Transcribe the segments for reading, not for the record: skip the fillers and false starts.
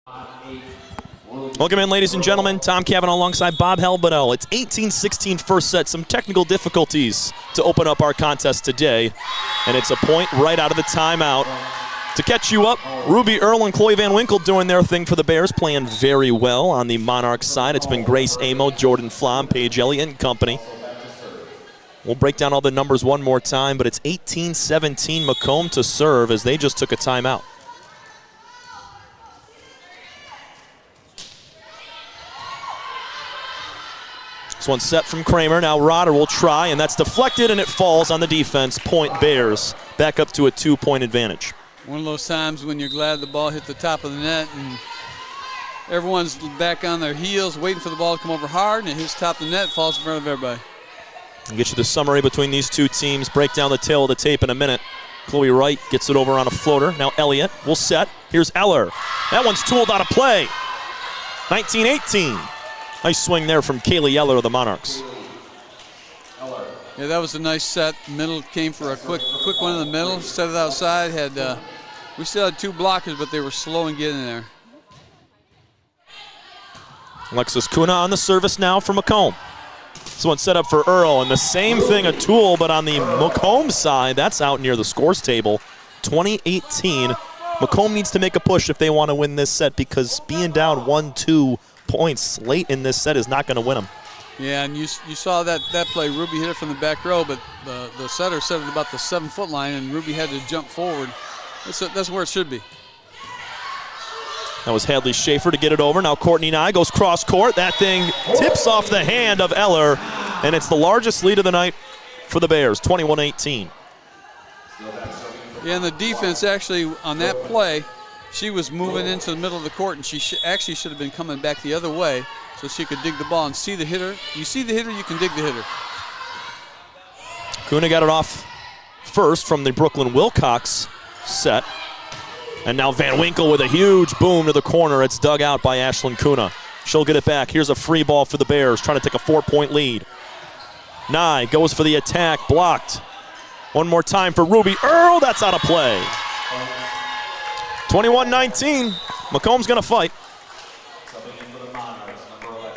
Welcome in, ladies and gentlemen. Tom Cavanaugh alongside Bob Helbedell. It's 18-16 first set. Some technical difficulties to open up our contest today. And it's a point right out of the timeout. To catch you up, Ruby Earl and Chloe Van Winkle doing their thing for the Bears, playing very well. On the Monarchs side, it's been Grace Amo, Jordan Flom, Paige Elliott, and company. We'll break down all the numbers one more time, but it's 18-17 Macomb to serve as they just took a timeout. This one's set from Kramer. Now Rotter will try, and that's deflected, and it falls on the defense. Point Bears. Back up to a 2-point advantage. One of those times when you're glad the ball hit the top of the net and everyone's back on their heels waiting for the ball to come over hard, and it hits top of the net, falls in front of everybody. I'll get you the summary between these two teams. Break down the tail of the tape in a minute. Chloe Wright gets it over on a floater. Now Elliott will set. Here's Eller. That one's tooled out of play. 19-18. Nice swing there from Kaylee Eller of the Monarchs. Yeah, that was a nice set. Middle came for a quick one in the middle. Set it outside. We still had two blockers, but they were slow in getting there. Alexis Kuna on the service now for Macomb. This one set up for Earl, and the same thing, a tool, but on the Macomb side, that's out near the scores table. 20-18. Macomb needs to make a push if they want to win this set, because being down 1-2 points late in this set is not going to win them. Yeah, and you saw that play. Ruby hit it from the back row, but the setter set it about the 7-foot line, and Ruby had to jump forward. That's where it should be. That was Hadley Schaefer to get it over. Now Courtney Nye goes cross court. That thing tips off the hand of Eller, and it's the largest lead of the night for the Bears, 21-18. Yeah, and the defense actually on that play, she was moving into the middle of the court, and she actually should have been coming back the other way so she could dig the ball and see the hitter. You see the hitter, you can dig the hitter. Kuna got it off first from the Brooklyn Wilcox set. And now Van Winkle with a huge boom to the corner. It's dug out by Ashlyn Kuna. She'll get it back. Here's a free ball for the Bears, trying to take a 4-point lead. Nye goes for the attack, blocked. One more time for Ruby Earl. That's out of play. 21-19. Macomb's going to fight.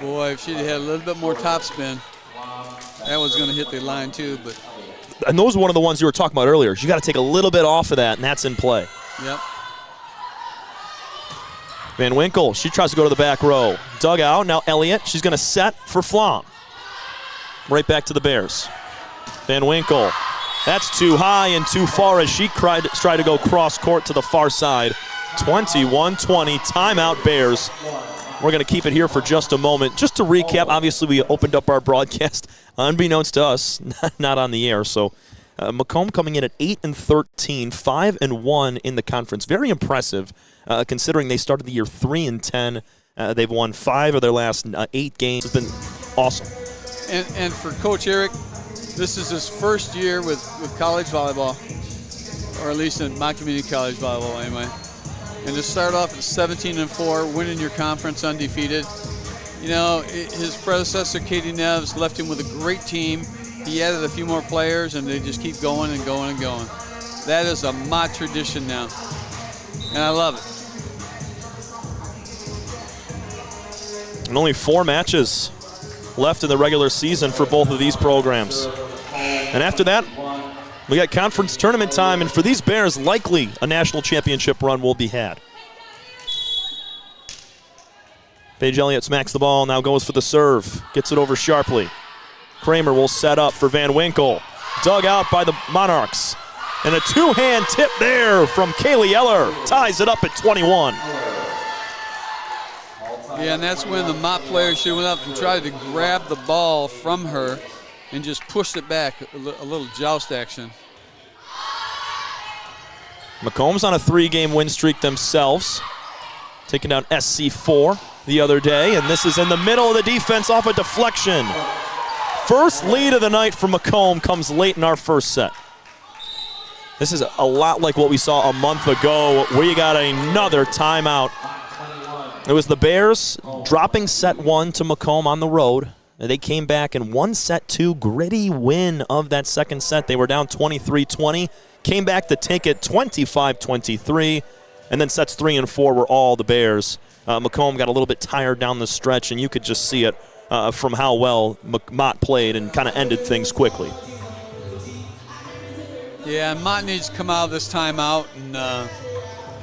Boy, if she'd had a little bit more topspin, that was going to hit the line too. And those were one of the ones you were talking about earlier. You got to take a little bit off of that, and that's in play. Yep. Van Winkle, she tries to go to the back row. Dug out, now Elliott. She's going to set for Flom. Right back to the Bears. Van Winkle, that's too high and too far as she tried to go cross court to the far side. 21-20, timeout Bears. We're going to keep it here for just a moment. Just to recap, obviously we opened up our broadcast unbeknownst to us, not on the air. So Macomb coming in at 8-13, 5-1 in the conference. Very impressive considering they started the year 3-10. They've won 5 of their last 8 games. It's been awesome. And for Coach Eric, this is his first year with college volleyball, or at least in my community college volleyball anyway. And to start off at 17-4, winning your conference undefeated. You know, his predecessor, Katie Neves, left him with a great team. He added a few more players, and they just keep going and going and going. That is a Mott tradition now, and I love it. And only 4 matches left in the regular season for both of these programs. And after that, we got conference tournament time, and for these Bears, likely a national championship run will be had. Paige Elliott smacks the ball, now goes for the serve. Gets it over sharply. Kramer will set up for Van Winkle. Dug out by the Monarchs. And a 2-hand tip there from Kaylee Eller. Ties it up at 21. Yeah, and that's when the Mott player, she went up and tried to grab the ball from her and just pushed it back, a little joust action. Macomb's on a 3-game win streak themselves, taking down SC4 the other day, and this is in the middle of the defense off a deflection. First lead of the night for Macomb comes late in our first set. This is a lot like what we saw a month ago, where you got another timeout. It was the Bears dropping set 1 to Macomb on the road. They came back and won set 2, gritty win of that second set. They were down 23-20, came back to take it 25-23, And then sets 3 and 4 were all the Bears. Macomb got a little bit tired down the stretch, and you could just see it from how well Mott played and kind of ended things quickly. Yeah, Mott needs to come out of this timeout and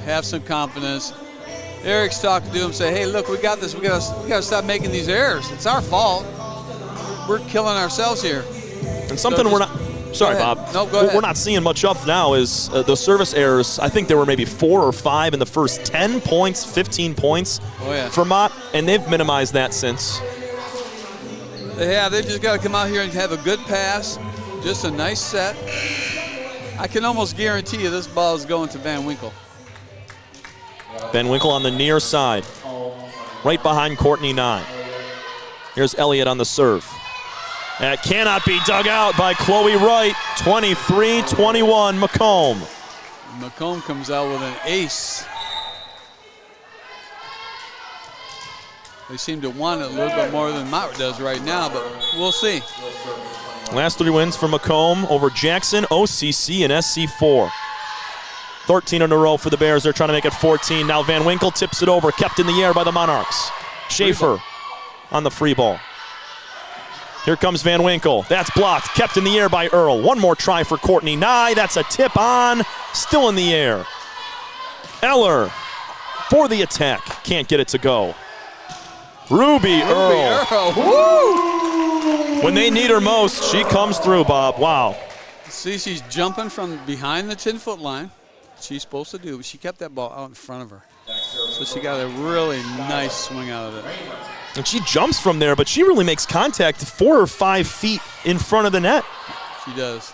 have some confidence. Eric's talking to him, say, hey, look, we got this. We got to stop making these errors. It's our fault. We're killing ourselves here. And something we're not. Sorry, Bob. No, go what ahead. we're not seeing much of now is the service errors. I think there were maybe 4 or 5 in the first 10 points, 15 points for Mott, and they've minimized that since. Yeah, they've just got to come out here and have a good pass, just a nice set. I can almost guarantee you this ball is going to Van Winkle. Van Winkle on the near side, right behind Courtney Nye. Here's Elliott on the serve. That cannot be dug out by Chloe Wright. 23-21 Macomb. Macomb comes out with an ace. They seem to want it a little bit more than Mott does right now, but we'll see. Last 3 wins for Macomb over Jackson, OCC, and SC4. 13 in a row for the Bears. They're trying to make it 14. Now Van Winkle tips it over, kept in the air by the Monarchs. Schaefer on the free ball. Here comes Van Winkle. That's blocked, kept in the air by Earl. One more try for Courtney Nye. That's a tip on, still in the air. Eller for the attack. Can't get it to go. Ruby Earl. Woo! When they need her most, she comes through, Bob. Wow. See, she's jumping from behind the 10-foot line. She's supposed to do, but she kept that ball out in front of her. So she got a really nice swing out of it. And she jumps from there, but she really makes contact 4 or 5 feet in front of the net. She does.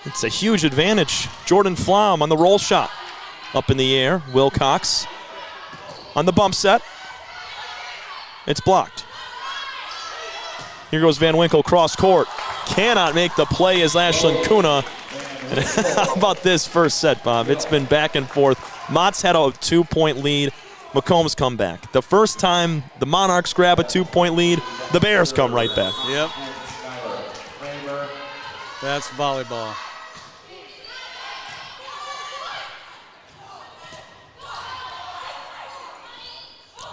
It's a huge advantage. Jordan Flom on the roll shot. Up in the air, Wilcox on the bump set. It's blocked. Here goes Van Winkle cross court. Cannot make the play as Ashlyn Kuna. And how about this first set, Bob? It's been back and forth. Mott's had a 2-point lead. Macomb's come back. The first time the Monarchs grab a 2-point lead, the Bears come right back. Yep. That's volleyball.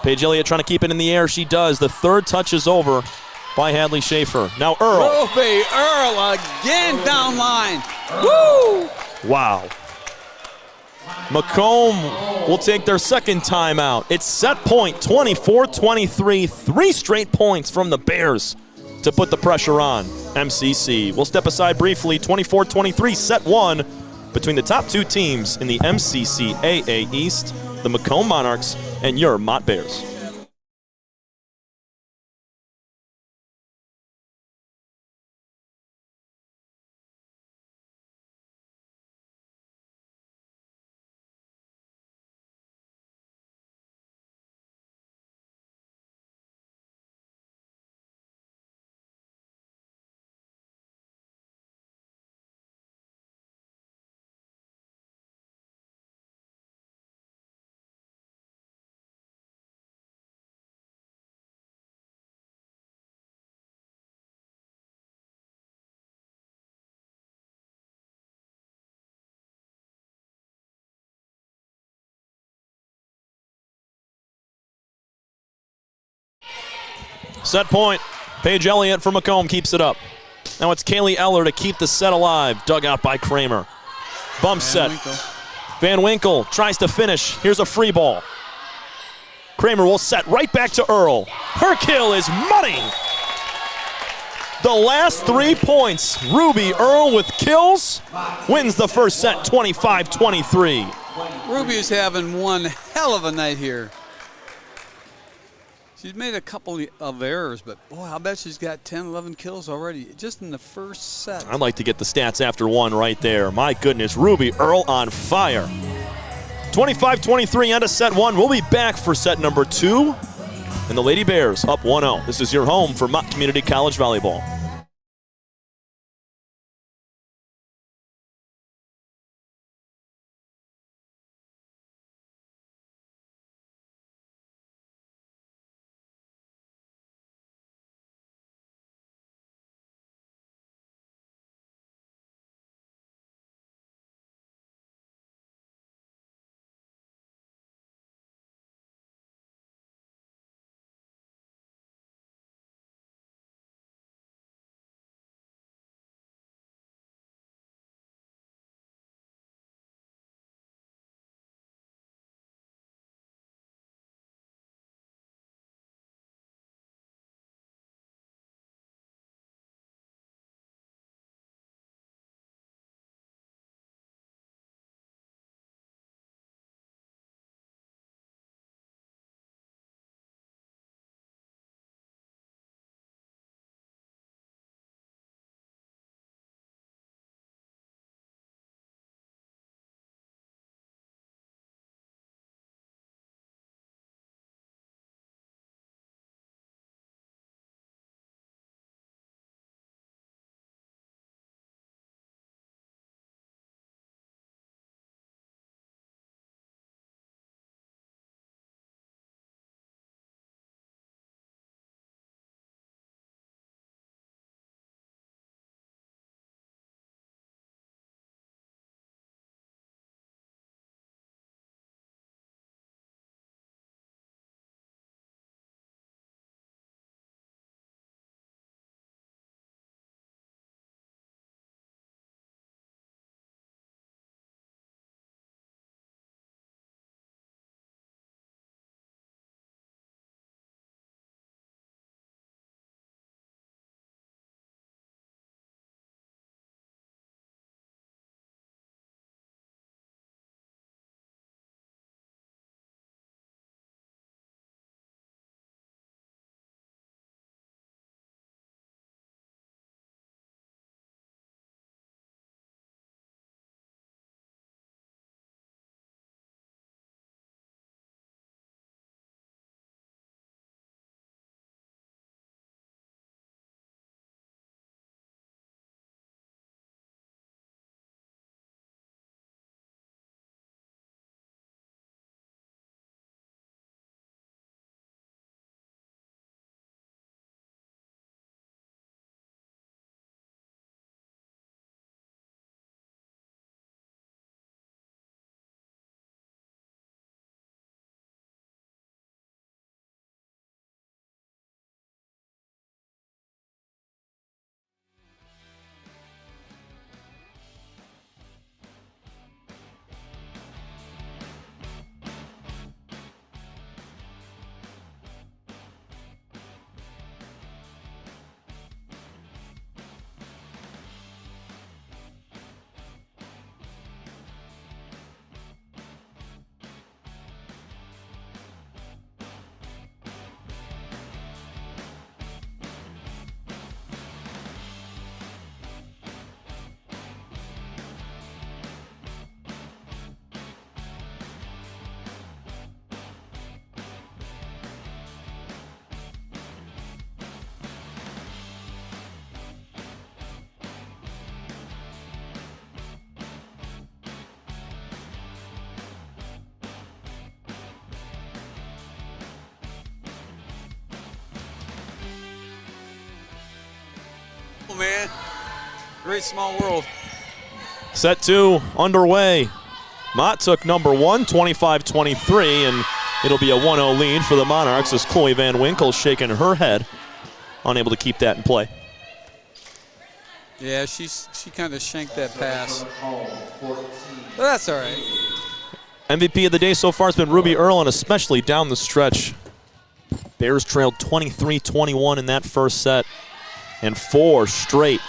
Paige Elliott trying to keep it in the air. She does. The third touch is over by Hadley Schaefer. Now Earl. Ruby Earl again down line. Woo! Wow. Macomb will take their second timeout. It's set point, 24-23. 3 straight points from the Bears to put the pressure on MCC. We'll step aside briefly. 24-23, set 1 between the top 2 teams in the MCC AA East, the Macomb Monarchs and your Mott Bears. Set point. Paige Elliott for Macomb keeps it up. Now it's Kaylee Eller to keep the set alive. Dug out by Kramer. Bump set. Van Winkle tries to finish. Here's a free ball. Kramer will set right back to Earl. Her kill is money. The last 3 points. Ruby Earl with kills. Wins the first set 25-23. Ruby is having one hell of a night here. She's made a couple of errors, but boy, I bet she's got 10, 11 kills already just in the first set. I'd like to get the stats after 1 right there. My goodness, Ruby Earl on fire. 25-23 end of set 1. We'll be back for set number 2. And the Lady Bears up 1-0. This is your home for Mott Community College Volleyball. man. Great small world. Set 2 underway. Mott took number 1, 25-23, and it'll be a 1-0 lead for the Monarchs as Chloe Van Winkle shaking her head, unable to keep that in play. Yeah, she kind of shanked that pass. But that's all right. MVP of the day so far has been Ruby Earl, and especially down the stretch. Bears trailed 23-21 in that first set, and 4 straight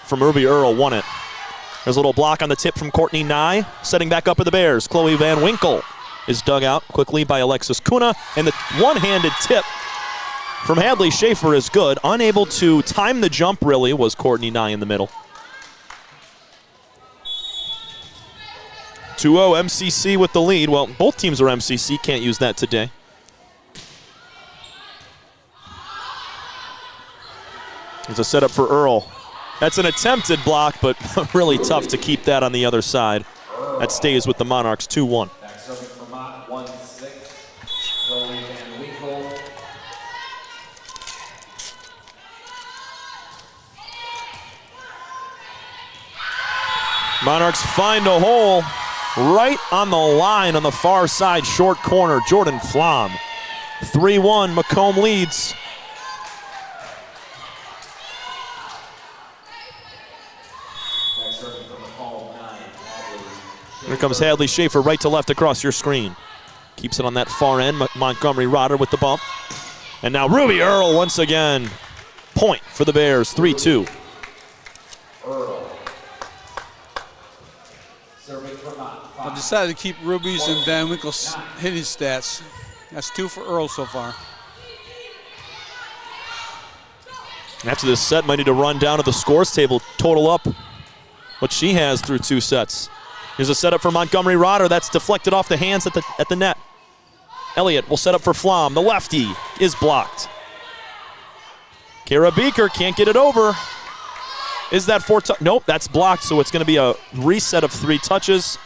from Ruby Earl won it. There's a little block on the tip from Courtney Nye. Setting back up for the Bears, Chloe Van Winkle is dug out quickly by Alexis Kuna, and the one-handed tip from Hadley Schaefer is good. Unable to time the jump, really, was Courtney Nye in the middle. 2-0 MCC with the lead. Well, both teams are MCC. Can't use that today. There's a setup for Earl. That's an attempted block, but really tough to keep that on the other side. That stays with the Monarchs 2-1. Back serving for Mott, 1-6. Chloe Van Winkle. Monarchs find a hole right on the line on the far side, short corner. Jordan Flom. 3-1, Macomb leads. Here comes Hadley Schaefer, right to left across your screen. Keeps it on that far end. Montgomery Rotter with the bump. And now Ruby Earl once again. Point for the Bears, 3-2. Earl. Serving for Mott. I decided to keep Ruby's and Van Winkle's hitting stats. That's 2 for Earl so far. After this set, might need to run down to the scores table, total up what she has through 2 sets. Here's a setup for Montgomery Rotter. That's deflected off the hands at the net. Elliott will set up for Flom. The lefty is blocked. Kara Beaker can't get it over. Is that 4 touch? Nope, that's blocked, so it's going to be a reset of 3 touches.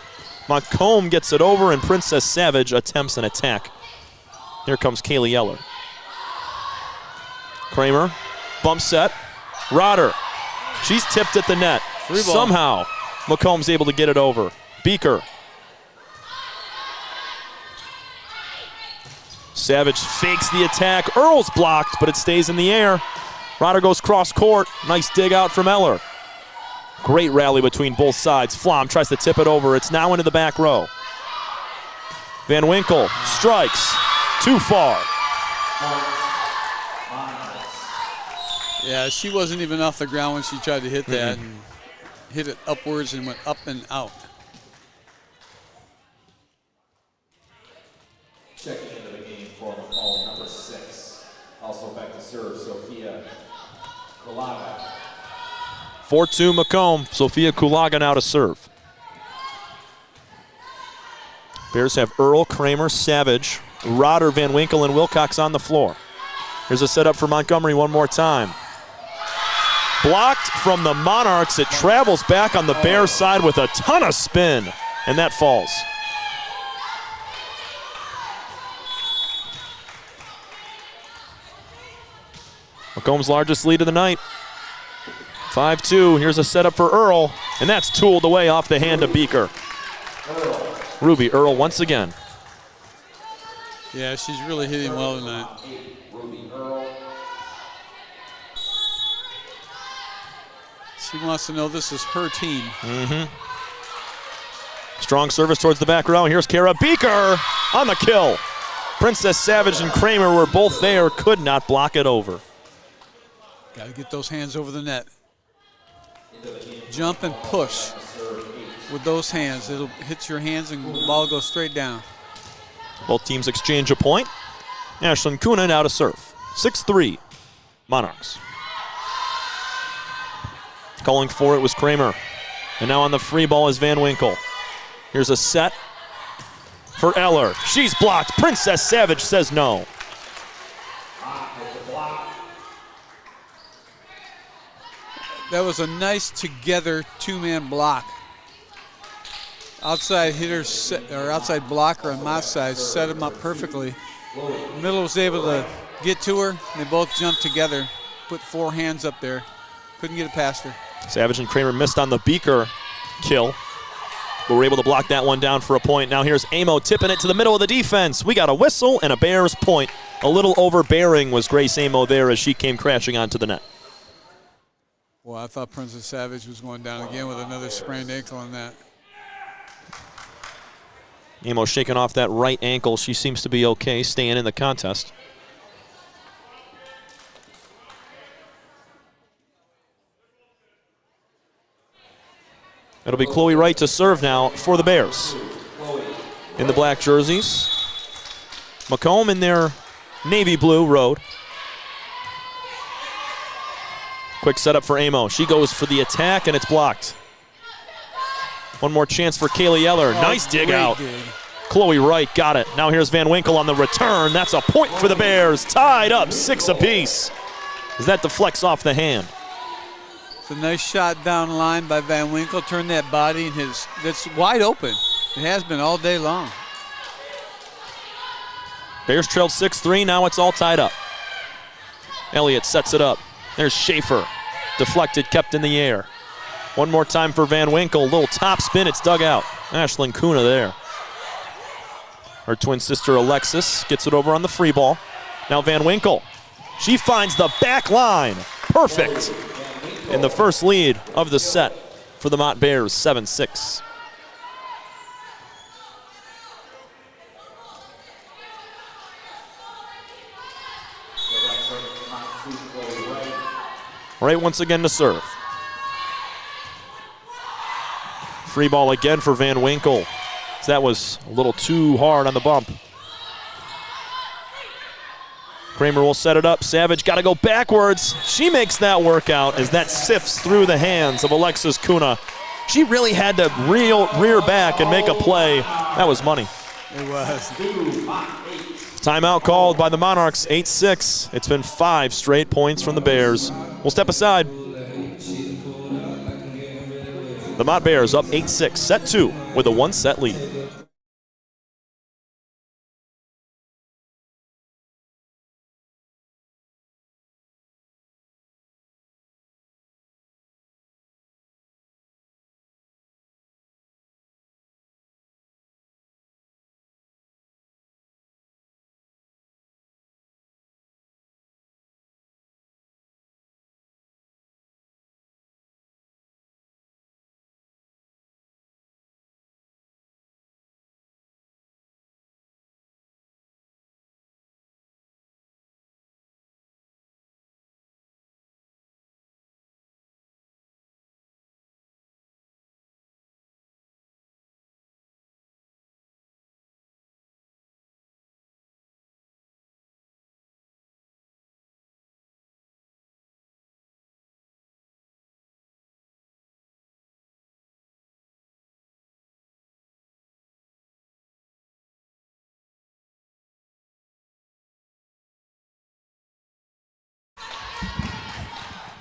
Macomb gets it over, and Princess Savage attempts an attack. Here comes Kaylee Eller. Kramer, bump set. Rotter, she's tipped at the net. Somehow, Macomb's able to get it over. Beaker. Savage fakes the attack. Earl's blocked, but it stays in the air. Rotter goes cross court. Nice dig out from Eller. Great rally between both sides. Flom tries to tip it over. It's now into the back row. Van Winkle strikes. Too far. Yeah, she wasn't even off the ground when she tried to hit that. And hit it upwards and went up and out. Checking into the game for Macomb, number 6. Also back to serve, Sophia Kulaga. 4-2 Macomb. Sophia Kulaga now to serve. Bears have Earl, Kramer, Savage, Rotter, Van Winkle, and Wilcox on the floor. Here's a setup for Montgomery one more time. Blocked from the Monarchs. It travels back on the Bears side with a ton of spin, and that falls. Macomb's largest lead of the night. 5-2. Here's a setup for Earl, and that's tooled away off the hand of Beaker. Ruby Earl once again. Yeah, she's really hitting well tonight. Ruby Earl. She wants to know this is her team. Strong service towards the back row. Here's Kara Beaker on the kill. Princess Savage and Kramer were both there, could not block it over. Got to get those hands over the net. Jump and push with those hands. It'll hit your hands and the ball goes straight down. Both teams exchange a point. Ashlyn Kuna now to serve. 6-3 Monarchs. Calling for it was Kramer. And now on the free ball is Van Winkle. Here's a set for Eller. She's blocked. Princess Savage says no. That was a nice together 2-man block. Outside hitter or outside blocker on Mott's side set him up perfectly. Middle was able to get to her. They both jumped together, put 4 hands up there. Couldn't get it past her. Savage and Kramer missed on the Beaker kill, but were able to block that one down for a point. Now here's Amo tipping it to the middle of the defense. We got a whistle and a Bears point. A little overbearing was Grace Amo there as she came crashing onto the net. Well, I thought Princess Savage was going down again with another sprained ankle on that. Amo shaking off that right ankle. She seems to be okay, staying in the contest. It'll be Chloe Wright to serve now for the Bears. In the black jerseys. Macomb in their navy blue road. Quick setup for Amo. She goes for the attack, and it's blocked. One more chance for Kaylee Eller. Nice dig out. Chloe Wright got it. Now here's Van Winkle on the return. That's a point for the Bears. Tied up 6 apiece. As that deflects off the hand. It's a nice shot down the line by Van Winkle. Turned that body and that's wide open. It has been all day long. Bears trailed 6-3. Now it's all tied up. Elliott sets it up. There's Schaefer. Deflected, kept in the air. One more time for Van Winkle. Little top spin. It's dug out. Ashlyn Kuna there. Her twin sister Alexis gets it over on the free ball. Now Van Winkle. She finds the back line. Perfect. In the first lead of the set for the Mott Bears, 7-6. Right once again to serve. Free ball again for Van Winkle. That was a little too hard on the bump. Kramer will set it up. Savage got to go backwards. She makes that work out as that sifts through the hands of Alexis Kuna. She really had to rear back and make a play. That was money. It was. Timeout called by the Monarchs, 8-6. It's been 5 straight points from the Bears. We'll step aside. The Mott Bears up 8-6, set 2 with a 1-set lead.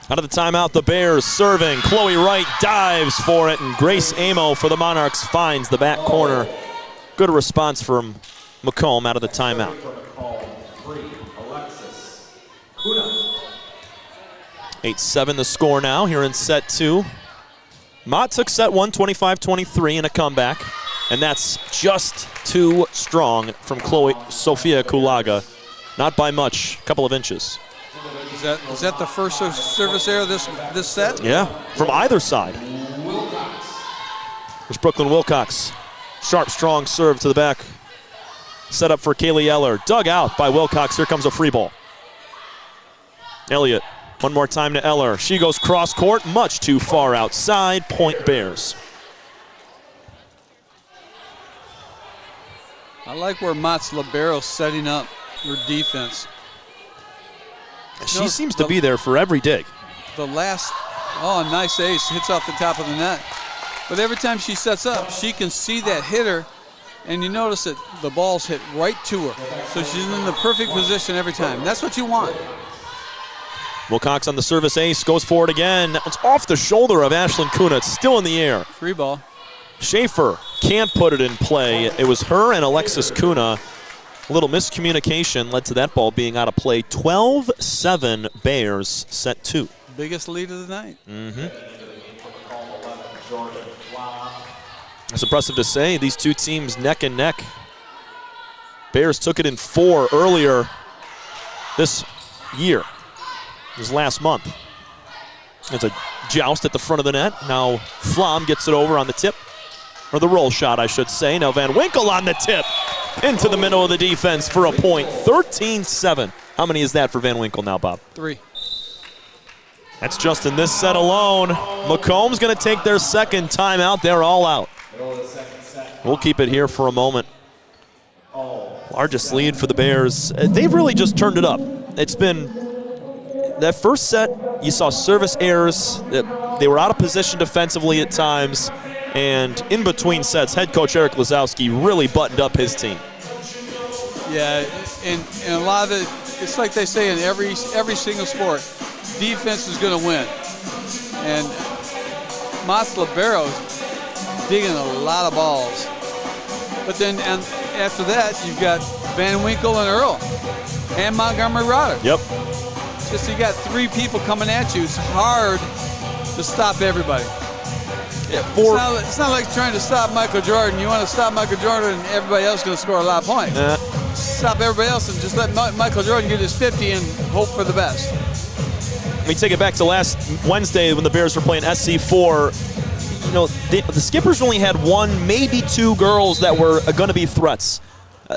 Out of the timeout, the Bears serving. Chloe Wright dives for it, and Grace Amo for the Monarchs finds the back corner. Good response from Macomb out of the timeout. 8-7 the score now here in set 2. Mott took set 1, 25-23 in a comeback, and that's just too strong from Sofia Kulaga. Not by much, a couple of inches. Is that the first service error this set? Yeah, from either side. There's Brooklyn Wilcox. Sharp, strong serve to the back. Set up for Kaylee Eller. Dug out by Wilcox. Here comes a free ball. Elliott, one more time to Eller. She goes cross court, much too far outside. Point Bears. I like where Mott's libero's setting up her defense. She seems to be there for every dig. The last, nice ace, hits off the top of the net. But every time she sets up, she can see that hitter, and you notice that the ball's hit right to her. So she's in the perfect position every time. That's what you want. Wilcox on the service ace, goes forward again. It's off the shoulder of Ashlyn Kuna. It's still in the air. Free ball. Schaefer can't put it in play. It was her and Alexis Kuna. A little miscommunication led to that ball being out of play. 12-7 Bears, set 2. Biggest lead of the night. It's impressive to say, these two teams neck and neck. Bears took it in 4 earlier this year, this last month. It's a joust at the front of the net. Now Flom gets it over on the tip, or the roll shot, I should say. Now Van Winkle on the tip, into the middle of the defense for a point. 13-7. How many is that for Van Winkle now, Bob? 3. That's just in this set alone. Macomb's going to take their second timeout. They're all out. We'll keep it here for a moment. Largest lead for the Bears. They've really just turned it up. It's been that first set, you saw service errors. They were out of position defensively at times. And in between sets, head coach Eric Lazowski really buttoned up his team. Yeah, and a lot of it, it's like they say in every single sport, defense is going to win. And Mott's libero's digging a lot of balls. But then and after that, you've got Van Winkle and Earl and Montgomery Rodder. Yep. Just you got 3 people coming at you. It's hard to stop everybody. Yeah, it's not like trying to stop Michael Jordan. You want to stop Michael Jordan and everybody else is going to score a lot of points. Stop everybody else and just let Michael Jordan get his 50 and hope for the best. Let me take it back to last Wednesday when the Bears were playing SC4. You know, the Skippers only had 1, maybe 2 girls that were going to be threats.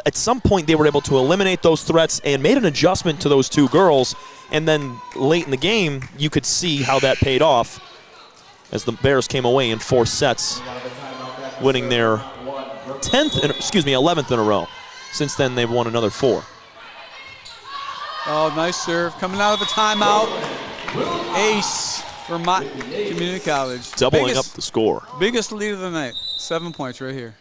At some point, they were able to eliminate those threats and made an adjustment to those 2 girls. And then late in the game, you could see how that paid off as the Bears came away in 4 sets, winning their 11th in a row. Since then, they've won another 4. Oh, nice serve. Coming out of a timeout. Ace for Mott Community College. Doubling up the score. Biggest lead of the night. 7 points right here.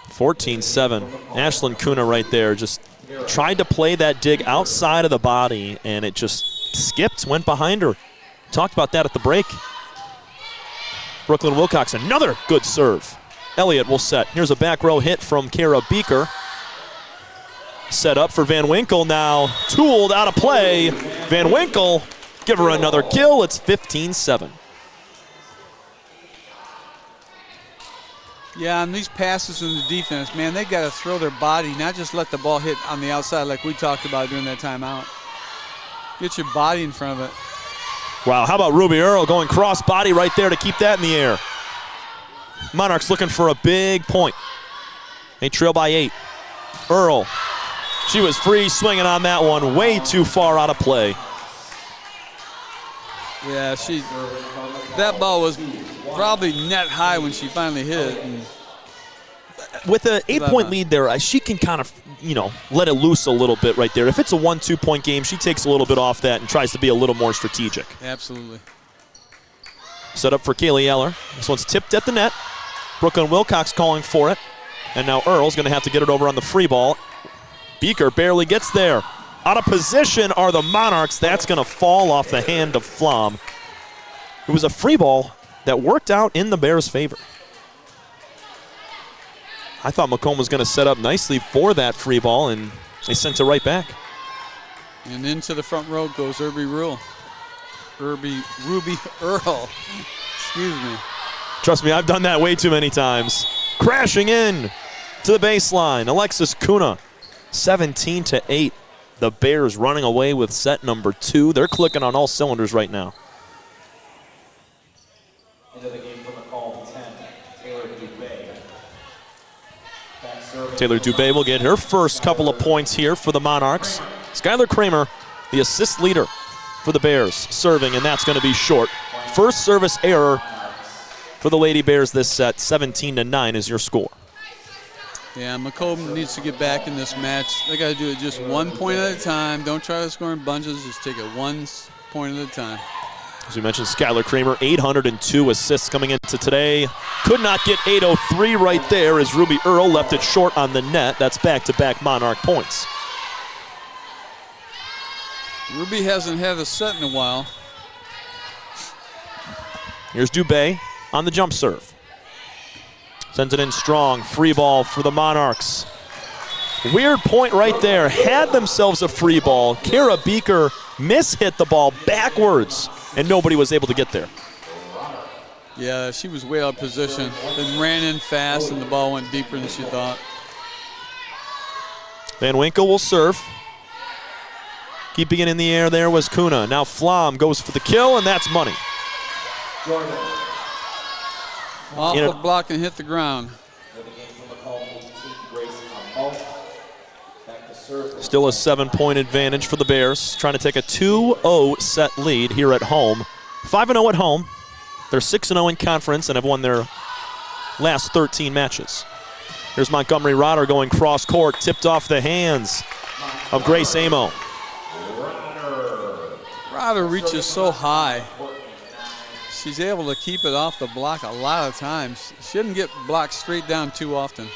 14-7. Ashlyn Kuna right there just tried to play that dig outside of the body, and it just skipped, went behind her. Talked about that at the break. Brooklyn Wilcox, another good serve. Elliott will set. Here's a back row hit from Kara Beaker. Set up for Van Winkle now. Tooled out of play. Van Winkle, give her another kill. It's 15-7. Yeah, and these passes in the defense, man, they got to throw their body, not just let the ball hit on the outside like we talked about during that timeout. Get your body in front of it. Wow, how about Ruby Earl going cross body right there to keep that in the air. Monarchs looking for a big point. They trail by 8. Earl, she was free swinging on that one, way too far out of play. Yeah, that ball was probably net high when she finally hit it. And with an 8-point lead there, she can kind of, let it loose a little bit right there. If it's a 1-2 point game, she takes a little bit off that and tries to be a little more strategic. Absolutely. Set up for Kaylee Eller. This one's tipped at the net. Brooklyn Wilcox calling for it. And now Earl's going to have to get it over on the free ball. Beaker barely gets there. Out of position are the Monarchs. That's going to fall off the hand of Flom. It was a free ball that worked out in the Bears' favor. I thought Macomb was going to set up nicely for that free ball, and they sent it right back. And into the front row goes Ruby Earl. Excuse me. Trust me, I've done that way too many times. Crashing in to the baseline. Alexis Kuna, 17-8. The Bears running away with set number 2. They're clicking on all cylinders right now. Into the game from Macomb, 10, Taylor Dubé. Taylor Dubé will get her first couple of points here for the Monarchs. Skylar Kramer, the assist leader for the Bears, serving, and that's going to be short. First service error for the Lady Bears this set. 17-9 is your score. Yeah, Macomb needs to get back in this match. They got to do it just 1 point at a time. Don't try to score in bunches. Just take it 1 point at a time. As we mentioned, Skylar Kramer, 802 assists coming into today. Could not get 803 right there as Ruby Earl left it short on the net. That's back-to-back Monarch points. Ruby hasn't had a set in a while. Here's Dubé on the jump serve. Sends it in strong. Free ball for the Monarchs. Weird point right there. Had themselves a free ball. Kara Beaker mishit the ball backwards and nobody was able to get there. Yeah, she was way out of position. Then ran in fast, and the ball went deeper than she thought. Van Winkle will serve. Keeping it in the air there was Kuna. Now Flom goes for the kill, and that's money. Off the block and hit the ground. Still a 7-point advantage for the Bears, trying to take a 2-0 set lead here at home. 5-0 at home. They're 6-0 in conference and have won their last 13 matches. Here's Montgomery Rotter going cross court, tipped off the hands of Grace Amo. Rotter reaches so high. She's able to keep it off the block a lot of times. She didn't get blocked straight down too often.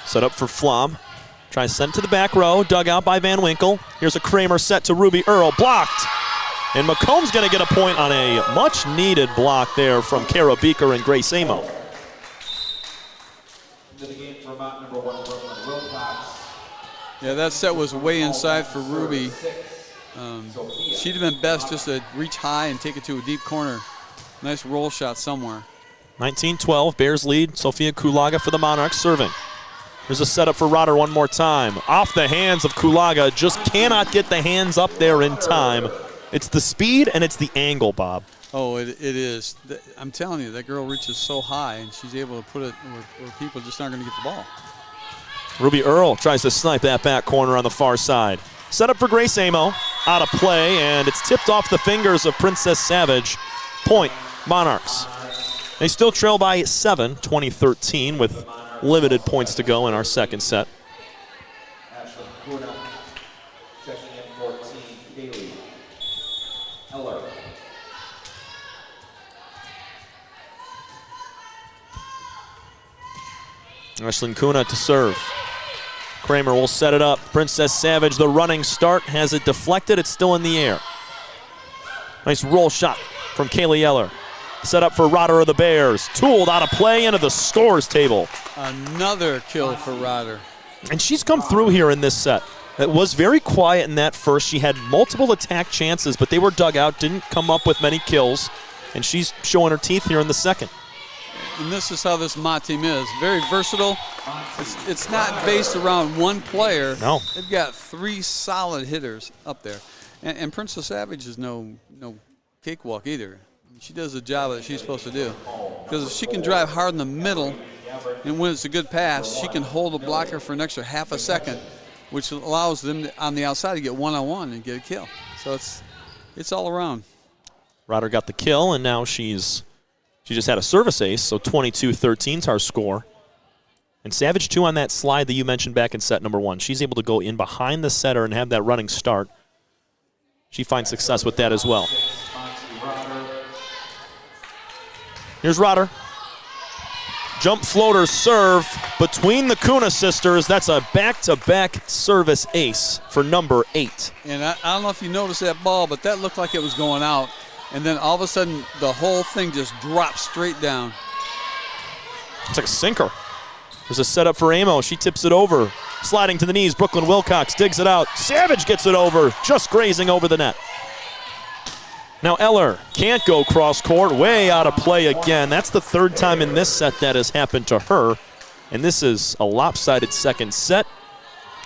Set up for Flom. Tries to send it to the back row, dug out by Van Winkle. Here's a Kramer set to Ruby Earl, blocked. And Macomb's going to get a point on a much-needed block there from Kara Beaker and Grace Amo. Into the game for Mott, number 1, Brooklyn Wilcox. Yeah, that set was way inside for Ruby. She'd have been best just to reach high and take it to a deep corner. Nice roll shot somewhere. 19-12, Bears lead. Sophia Kulaga for the Monarchs serving. There's a setup for Rotter one more time. Off the hands of Kulaga, just cannot get the hands up there in time. It's the speed and it's the angle, Bob. Oh, it is. I'm telling you, that girl reaches so high, and she's able to put it where people just aren't going to get the ball. Ruby Earl tries to snipe that back corner on the far side. Set up for Grace Amo, out of play, and it's tipped off the fingers of Princess Savage. Point, Monarchs. They still trail by 7, 2013, with limited points to go in our second set. Ashley Kuna checking in 14, Kaylee Eller. Ashlyn Kuna to serve. Kramer will set it up. Princess Savage, the running start, has it deflected. It's still in the air. Nice roll shot from Kaylee Eller. Set up for Rotter of the Bears. Tooled out of play into the scores table. Another kill for Rotter. And she's come through here in this set. It was very quiet in that first. She had multiple attack chances, but they were dug out, didn't come up with many kills. And she's showing her teeth here in the second. And this is how this Mott team is. Very versatile. It's not based around one player. No. They've got 3 solid hitters up there. And Princess Savage is no cakewalk either. She does the job that she's supposed to do. Because if she can drive hard in the middle, and when it's a good pass, she can hold a blocker for an extra half a second, which allows them on the outside to get one-on-one and get a kill. So it's all around. Rotter got the kill, and now she just had a service ace, so 22-13 is our score. And Savage, too, on that slide that you mentioned back in set number 1. She's able to go in behind the setter and have that running start. She finds success with that as well. Here's Rotter. Jump floater serve between the Kuna sisters. That's a back-to-back service ace for number 8. And I don't know if you noticed that ball, but that looked like it was going out. And then all of a sudden, the whole thing just drops straight down. It's like a sinker. There's a setup for Amo. She tips it over. Sliding to the knees, Brooklyn Wilcox digs it out. Savage gets it over, just grazing over the net. Now Eller can't go cross court, way out of play again. That's the 3rd time in this set that has happened to her. And this is a lopsided second set.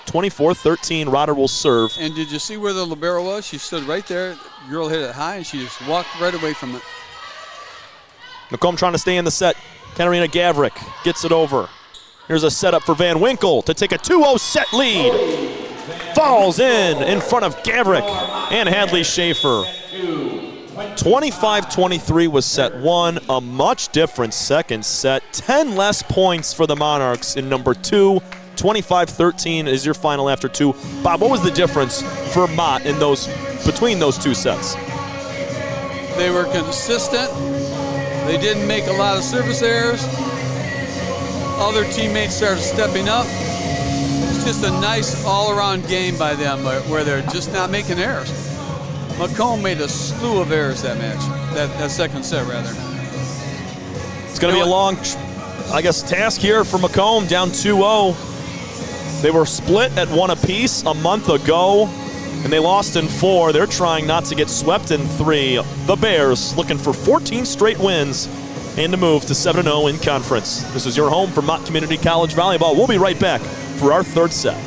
24-13, Rotter will serve. And did you see where the libero was? She stood right there. Girl hit it high, and she just walked right away from it. Macomb trying to stay in the set. Katarina Gavrik gets it over. Here's a setup for Van Winkle to take a 2-0 set lead. Falls in front of Gavrik and Hadley Schaefer. 25-23 was set 1, a much different second set. 10 less points for the Monarchs in number 2. 25-13 is your final after 2. Bob, what was the difference for Mott in between those 2 sets? They were consistent. They didn't make a lot of service errors. Other teammates started stepping up. It's just a nice all-around game by them where they're just not making errors. Macomb made a slew of errors that match, that second set, rather. It's going to be a long, task here for Macomb, down 2-0. They were split at 1 apiece a month ago. and they lost in 4. They're trying not to get swept in 3. The Bears looking for 14 straight wins and to move to 7-0 in conference. This is your home for Mott Community College Volleyball. We'll be right back for our third set.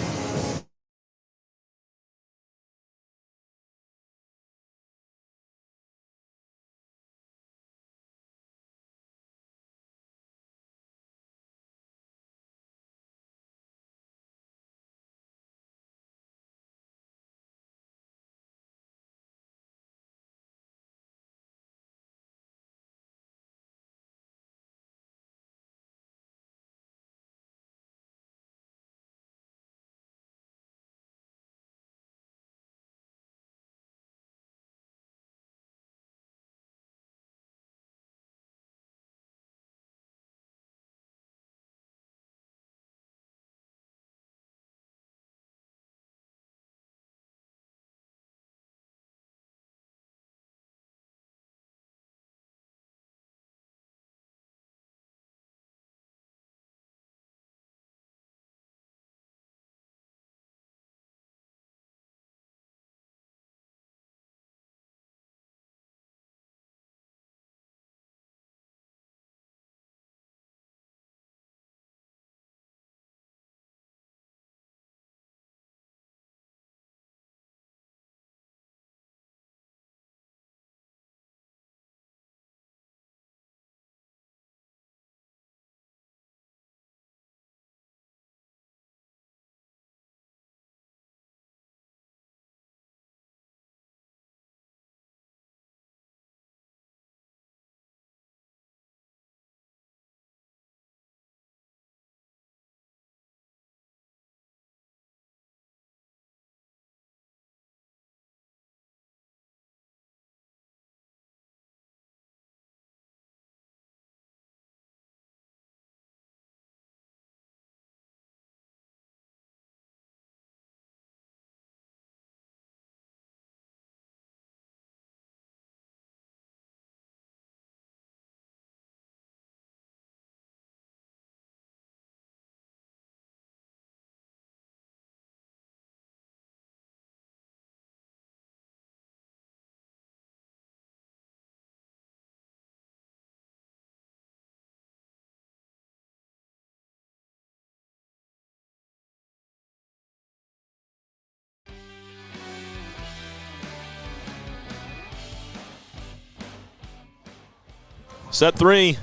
Set 3.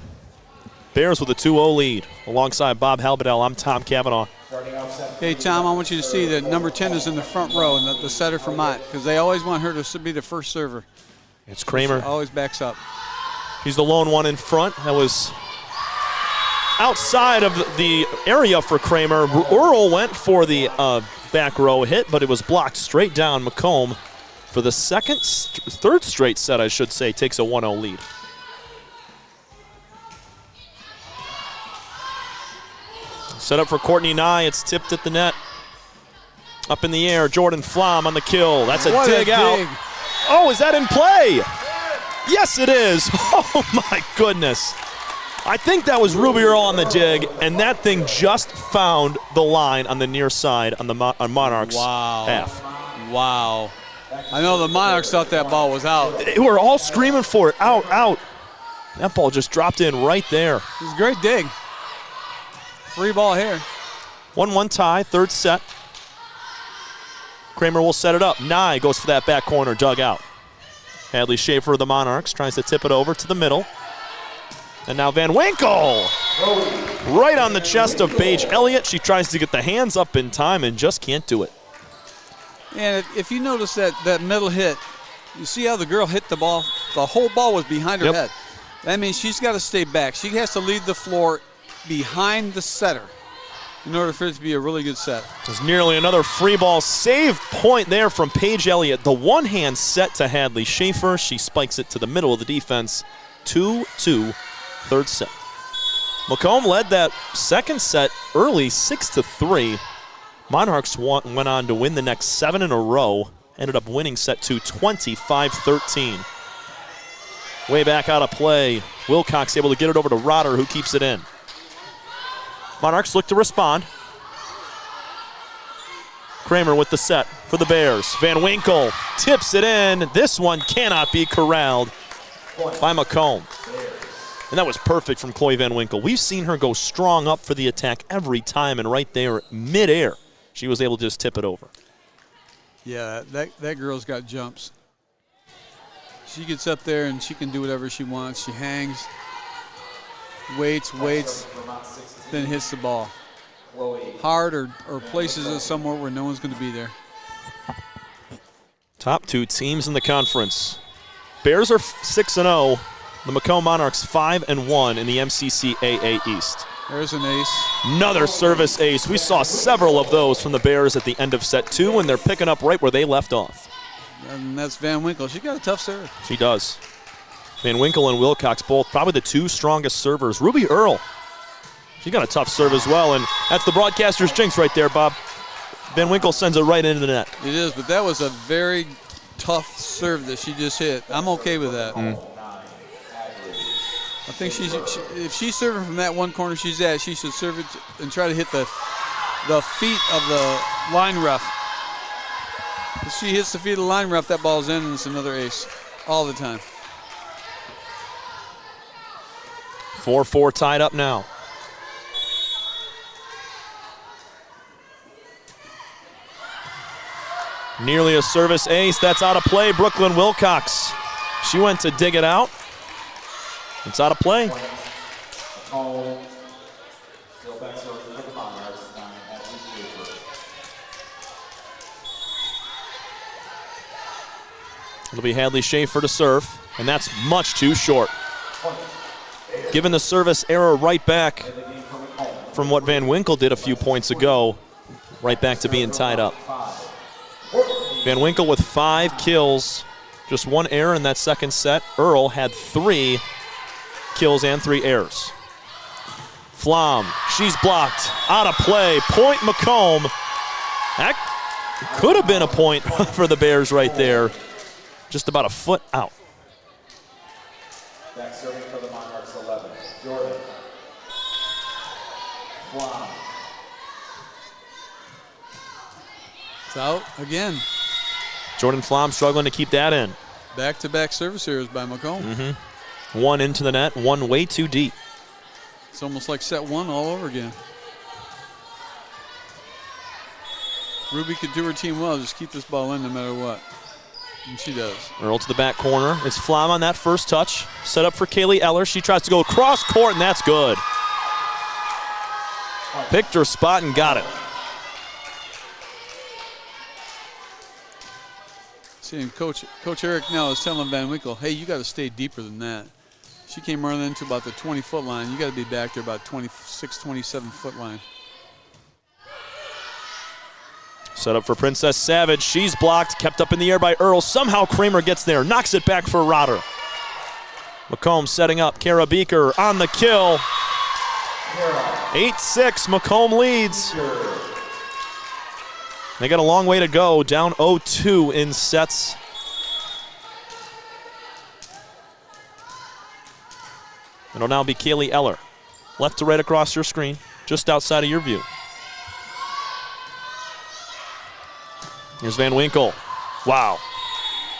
Bears with a 2-0 lead. Alongside Bob Halbedell, I'm Tom Cavanaugh. Hey, Tom, I want you to see that number 10 is in the front row, and the setter for Mott, because they always want her to be the first server. It's Kramer. She always backs up. He's the lone one in front. That was outside of the area for Kramer. Earl went for the back row hit, but it was blocked straight down. Macomb, for the third straight set, I should say, takes a 1-0 lead. Set up for Courtney Nye. It's tipped at the net. Up in the air, Jordan Flom on the kill. That's a dig out. Oh, is that in play? Yes, it is. Oh, my goodness. I think that was Ruby Earl on the dig, and that thing just found the line on the near side on Monarchs' half. Wow. I know the Monarchs thought that ball was out. They were all screaming for it. Out, out. That ball just dropped in right there. It was a great dig. Free ball here. 1-1 tie, third set. Kramer will set it up. Nye goes for that back corner, dug out. Hadley Schaefer of the Monarchs tries to tip it over to the middle. And now Van Winkle! Right on the chest of Paige Elliott. She tries to get the hands up in time and just can't do it. And if you notice that middle hit, you see how the girl hit the ball? The whole ball was behind her head. That means she's got to stay back. She has to leave the floor behind the setter in order for it to be a really good set. There's nearly another free ball save point there from Paige Elliott. The one-hand set to Hadley Schaefer. She spikes it to the middle of the defense. 2-2, third set. Macomb led that second set early, 6-3. Monarchs went on to win the next 7 in a row. Ended up winning set 2, 25-13. Way back out of play. Wilcox able to get it over to Rotter, who keeps it in. Monarchs look to respond. Kramer with the set for the Bears. Van Winkle tips it in. This one cannot be corralled by Macomb. And that was perfect from Chloe Van Winkle. We've seen her go strong up for the attack every time, and right there, midair, she was able to just tip it over. Yeah, that girl's got jumps. She gets up there and she can do whatever she wants. She hangs, waits, then hits the ball. Hard or places it somewhere where no one's going to be there. Top two teams in the conference. Bears are 6-0. The Macomb Monarchs 5-1 in the MCC-AA East. There's an ace. Another service ace. We saw several of those from the Bears at the end of set two, and they're picking up right where they left off. And that's Van Winkle. She got a tough serve. She does. Van Winkle and Wilcox both probably the two strongest servers. Ruby Earl, she got a tough serve as well, and that's the broadcaster's jinx right there, Bob. Van Winkle sends it right into the net. It is, but that was a very tough serve that she just hit. I'm okay with that. I think if she's serving from that one corner she's at, she should serve it and try to hit the feet of the line ref. If she hits the feet of the line ref, that ball's in and it's another ace all the time. 4-4 tied up now. Nearly a service ace. That's out of play. Brooklyn Wilcox. She went to dig it out. It's out of play. It'll be Hadley Schaefer to serve, and that's much too short. Given the service error right back from what Van Winkle did a few points ago, right back to being tied up. Van Winkle with 5 kills, just 1 error in that second set. Earl had 3 kills and 3 errors. Flom, she's blocked, out of play, point Macomb. That could have been a point for the Bears right there. Just about a foot out. Back serving for the Monarchs 11, Jordan. Wow. It's out again. Jordan Flom struggling to keep that in. Back-to-back service errors by Macomb. One into the net, one way too deep. It's almost like set one all over again. Ruby could do her team well, just keep this ball in no matter what. And she does. Earl to the back corner. It's Flom on that first touch. Set up for Kaylee Eller. She tries to go across court, and that's good. Picked her spot and got it. See, Coach Eric now is telling Van Winkle, hey, you got to stay deeper than that. She came running into about the 20-foot line. You got to be back there about 26, 27-foot line. Set up for Princess Savage. She's blocked, kept up in the air by Earl. Somehow Kramer gets there, knocks it back for Rotter. Macomb setting up. Kara Beaker on the kill. 8-6, Macomb leads. They got a long way to go, down 0-2 in sets. It'll now be Kaylee Eller. Left to right across your screen, just outside of your view. Here's Van Winkle. Wow.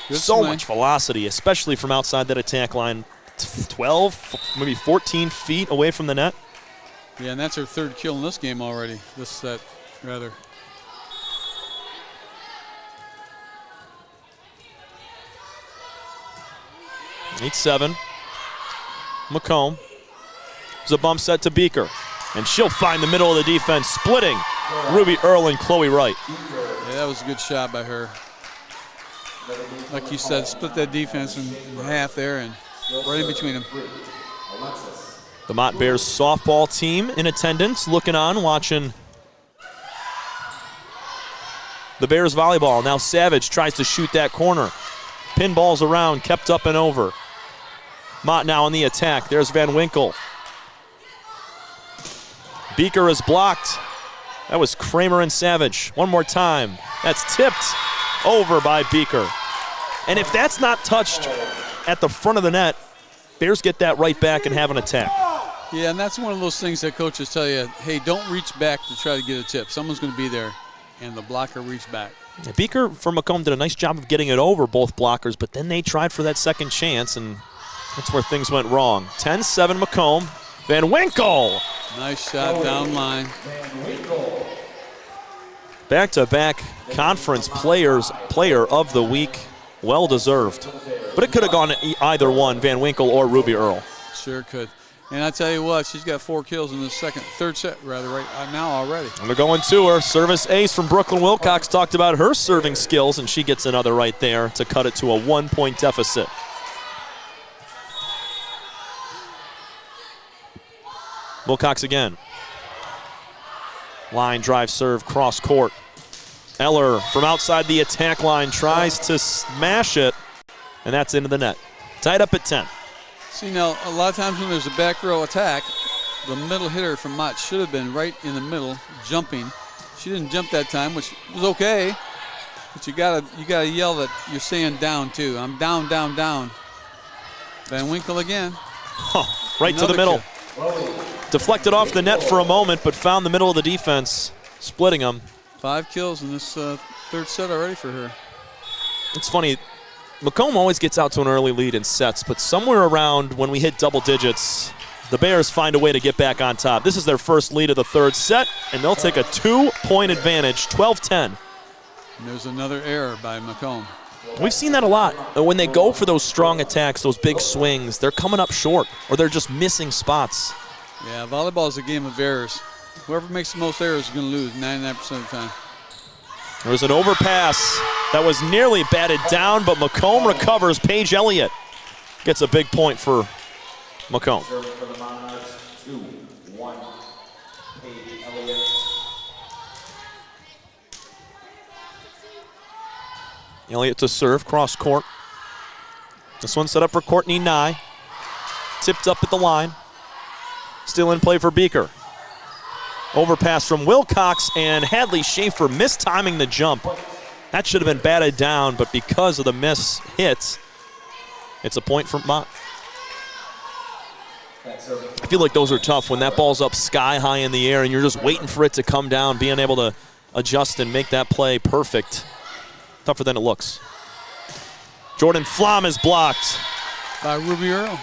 Good so swing. much velocity, especially from outside that attack line. 12, maybe 14 feet away from the net. Yeah, and that's her third kill in this game already, this set, rather. 8-7. Macomb. There's a bump set to Beaker. And she'll find the middle of the defense, splitting Ruby Earl and Chloe Wright. Yeah, that was a good shot by her. Like you said, split that defense in half there and right in between them. The Mott Bears softball team in attendance, looking on, watching the Bears volleyball. Now Savage tries to shoot that corner. Pinballs around, kept up and over. Mott now on the attack. There's Van Winkle. Beaker is blocked. That was Kramer and Savage. One more time. That's tipped over by Beaker. And if that's not touched at the front of the net, Bears get that right back and have an attack. Yeah, and that's one of those things that coaches tell you, hey, don't reach back to try to get a tip. Someone's going to be there. and the blocker reached back. Beaker from Macomb did a nice job of getting it over both blockers, but then they tried for that second chance, and that's where things went wrong. 10-7 Macomb. Van Winkle. Nice shot down line. Back-to-back conference player of the week. Well-deserved. But it could have gone either one, Van Winkle or Ruby Earl. Sure could. And I tell you what, she's got 4 kills in the third set right now already. And they're going to her. Service ace from Brooklyn Wilcox talked about her serving skills, and she gets another right there to cut it to a 1-point deficit. Wilcox again. Line drive serve, cross court. Eller from outside the attack line tries to smash it, and that's into the net. Tied up at 10. See, now, a lot of times when there's a back row attack, the middle hitter from Mott should have been right in the middle, jumping. She didn't jump that time, which was okay, but you gotta yell that you're saying down too. I'm down, down, down. Van Winkle again. Right to the middle. Kill. Deflected off the net for a moment, but found the middle of the defense, splitting them. 5 kills in this third set already for her. It's funny, Macomb always gets out to an early lead in sets, but somewhere around when we hit double digits, the Bears find a way to get back on top. This is their first lead of the third set, and they'll take a 2-point advantage, 12-10. And there's another error by Macomb. We've seen that a lot. When they go for those strong attacks, those big swings, they're coming up short, or they're just missing spots. Yeah, volleyball is a game of errors. Whoever makes the most errors is going to lose 99% of the time. There was an overpass that was nearly batted down, but Macomb recovers. Paige Elliott gets a big point for Macomb. Elliott to serve, cross court. This one set up for Courtney Nye. Tipped up at the line. Still in play for Beaker. Overpass from Wilcox, and Hadley Schaefer mistiming the jump. That should have been batted down, but because of the miss hit, it's a point for Mott. I feel like those are tough when that ball's up sky high in the air and you're just waiting for it to come down, being able to adjust and make that play perfect. Tougher than it looks. Jordan Flom is blocked by Ruby Earl.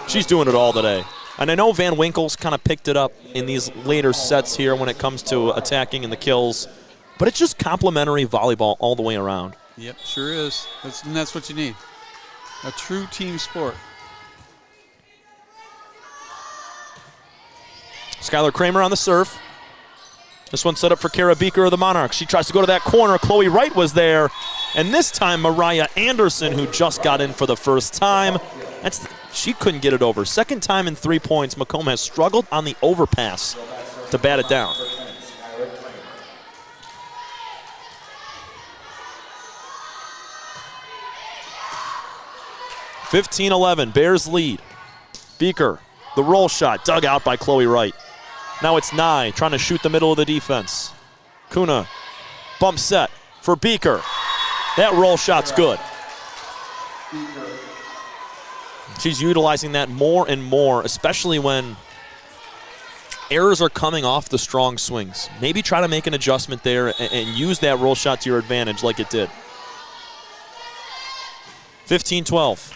She's doing it all today. And I know Van Winkle's kind of picked it up in these later sets here when it comes to attacking and the kills, but it's just complimentary volleyball all the way around. Yep, sure is. That's what you need. A true team sport. Skylar Kramer on the serve. This one set up for Kara Beaker of the Monarchs. She tries to go to that corner. Chloe Wright was there. And this time, Mariah Anderson, who just got in for the first time. She couldn't get it over. Second time in 3 points, Macomb has struggled on the overpass to bat it down. (15-11), Bears lead. Beaker, the roll shot, dug out by Chloe Wright. Now it's Nye trying to shoot the middle of the defense. Kuna, bump set for Beaker. That roll shot's good. She's utilizing that more and more, especially when errors are coming off the strong swings. Maybe try to make an adjustment there and use that roll shot to your advantage like it did. 15-12.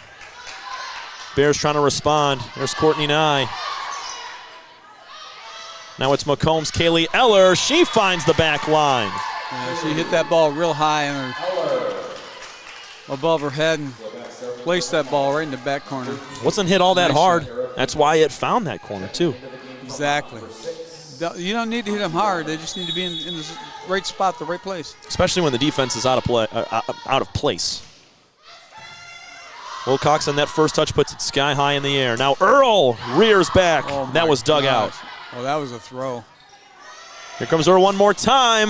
Bears trying to respond. There's Courtney Nye. Now it's Macomb's Kaylee Eller. She finds the back line. Yeah, she hit that ball real high above her head and placed that ball right in the back corner. Wasn't hit all that hard. That's why it found that corner too. Exactly. You don't need to hit them hard. They just need to be in the right spot, the right place. Especially when the defense is out of place. Wilcox on that first touch puts it sky high in the air. Now Earl rears back. Oh, that was dug out. Oh, that was a throw. Here comes Earl one more time.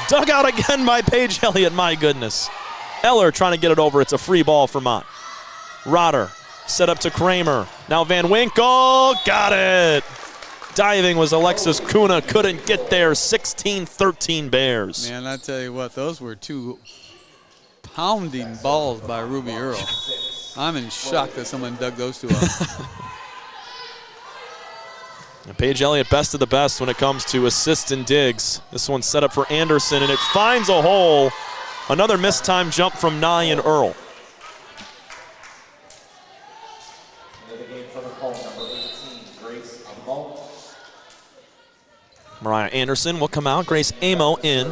Dug out again by Paige Elliott. My goodness. Eller trying to get it over. It's a free ball for Mott. Rotter set up to Kramer. Now Van Winkle got it. Diving was Alexis Kuna. Couldn't get there. 16-13 Bears. Man, I tell you what, those were two pounding balls by Ruby Earl. I'm in shock that someone dug those two up. And Paige Elliott, best of the best when it comes to assists and digs. This one's set up for Anderson, and it finds a hole. Another missed time jump from Nye and Earl. Mariah Anderson will come out. Grace Amo in.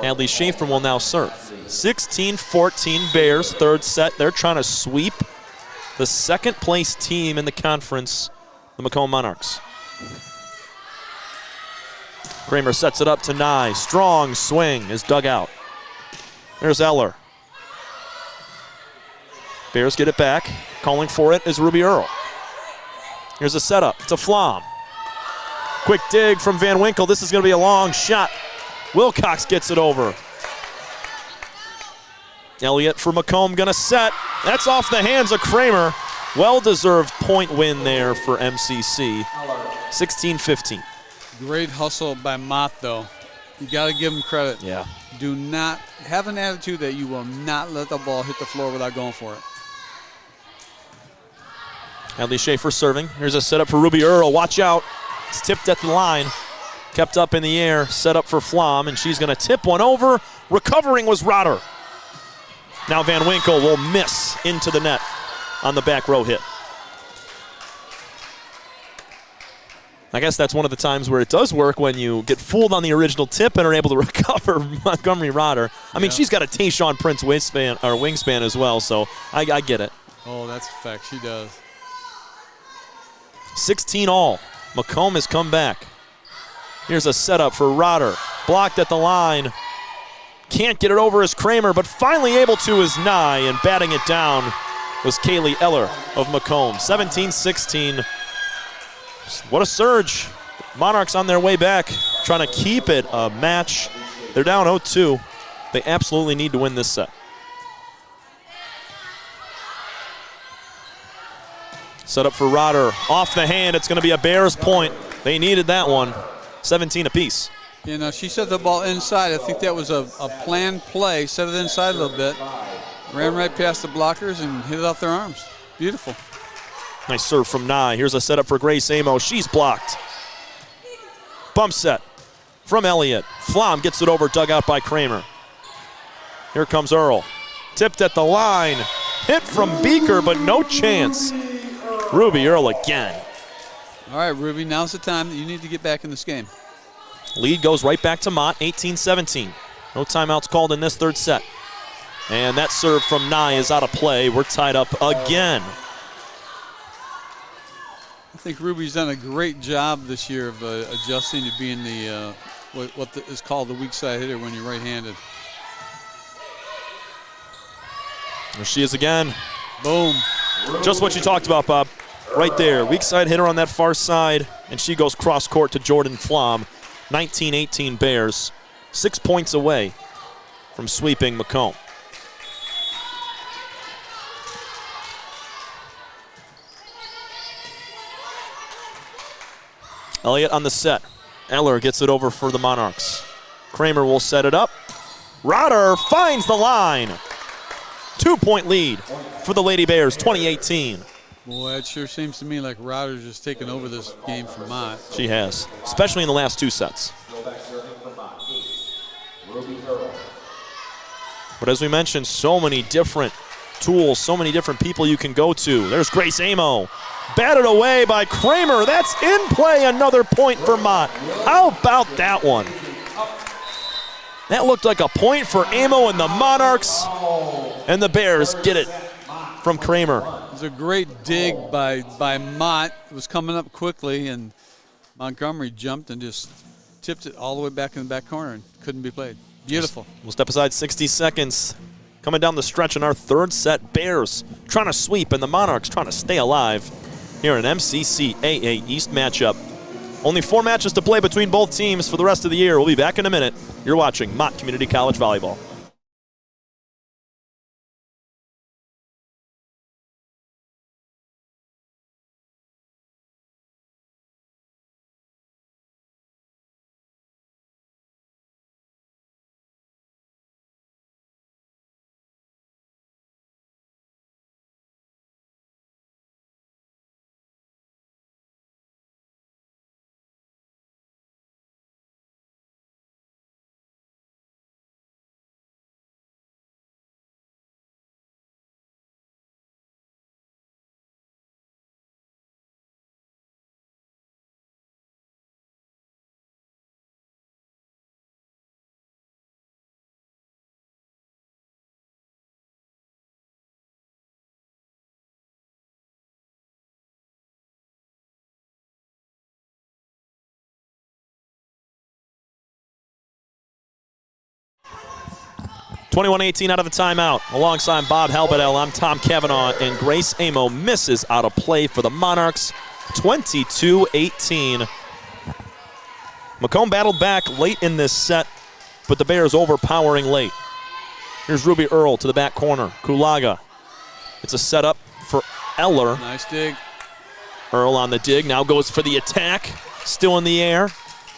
Hadley Schaefer will now serve. 16-14 Bears, third set. They're trying to sweep the second place team in the conference, the Macomb Monarchs. Kramer sets it up to Nye. Strong swing is dug out. There's Eller. Bears get it back. Calling for it is Ruby Earl. Here's a setup to Flom. Quick dig from Van Winkle. This is going to be a long shot. Wilcox gets it over. Elliott for Macomb going to set. That's off the hands of Kramer. Well-deserved point win there for MCC. 16-15. Great hustle by Mott, though. You got to give him credit. Yeah. Do not have an attitude that you will not let the ball hit the floor without going for it. Hadley Schaefer serving. Here's a setup for Ruby Earl. Watch out. It's tipped at the line. Kept up in the air. Set up for Flom, and she's going to tip one over. Recovering was Rotter. Now Van Winkle will miss into the net on the back row hit. I guess that's one of the times where it does work when you get fooled on the original tip and are able to recover Montgomery Rotter. I mean, she's got a Tayshaun Prince wingspan as well, so I get it. Oh, that's a fact. She does. 16 all. Macomb has come back. Here's a setup for Rotter. Blocked at the line. Can't get it over as Kramer, but finally able to is Nye, and batting it down was Kaylee Eller of Macomb. 17-16. What a surge. Monarchs on their way back, trying to keep it a match. They're down 0-2. They absolutely need to win this set. Set up for Rotter. Off the hand, it's going to be a Bears point. They needed that one. 17 apiece. You know, she set the ball inside. I think that was a planned play. Set it inside a little bit. Ran right past the blockers and hit it off their arms. Beautiful. Nice serve from Nye. Here's a setup for Grace Amo. She's blocked. Bump set from Elliott. Flom gets it over, dug out by Kramer. Here comes Earl. Tipped at the line. Hit from Beaker, but no chance. Ruby Earl again. All right, Ruby, now's the time that you need to get back in this game. Lead goes right back to Mott, 18-17. No timeouts called in this third set. And that serve from Nye is out of play. We're tied up again. I think Ruby's done a great job this year of adjusting to being the what is called the weak side hitter when you're right-handed. There she is again. Boom. Just what you talked about, Bob. Right there, weak side hitter on that far side, and she goes cross court to Jordan Flom. 19-18 Bears, 6 points away from sweeping Macomb. Elliott on the set. Eller gets it over for the Monarchs. Kramer will set it up. Rotter finds the line. 2-point lead for the Lady Bears, 2018. Boy, it sure seems to me like Rotter's just taken over this game for Mott. She has, especially in the last two sets. But as we mentioned, so many different tools, so many different people you can go to. There's Grace Amo. Batted away by Kramer. That's in play, another point for Mott. How about that one? That looked like a point for Amo and the Monarchs. And the Bears get it from Kramer. It was a great dig by Mott. It was coming up quickly, and Montgomery jumped and just tipped it all the way back in the back corner and couldn't be played. Beautiful. We'll step aside 60 seconds. Coming down the stretch in our third set, Bears trying to sweep and the Monarchs trying to stay alive here in MCC AA East matchup. Only 4 matches to play between both teams for the rest of the year. We'll be back in a minute. You're watching Mott Community College Volleyball. 21-18 out of the timeout. Alongside Bob Halbedell, I'm Tom Cavanaugh, and Grace Amo misses out of play for the Monarchs. 22-18. Macomb battled back late in this set, but the Bears overpowering late. Here's Ruby Earl to the back corner. Kulaga. It's a setup for Eller. Nice dig. Earl on the dig, now goes for the attack. Still in the air.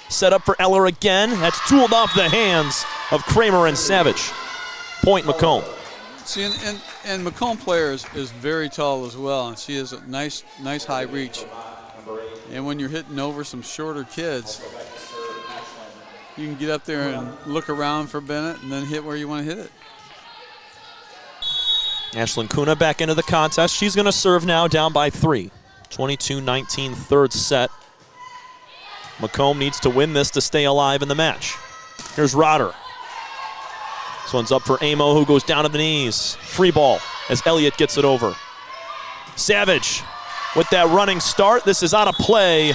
Set up for Eller again. That's tooled off the hands of Kramer and Savage. Point Macomb. See, and Macomb player is very tall as well, and she has a nice high reach. And when you're hitting over some shorter kids, you can get up there and look around for Bennett and then hit where you want to hit it. Ashlyn Kuna back into the contest. She's going to serve now, down by 3. 22-19 third set. Macomb needs to win this to stay alive in the match. Here's Rotter. This one's up for Amo, who goes down to the knees. Free ball as Elliott gets it over. Savage with that running start. This is out of play.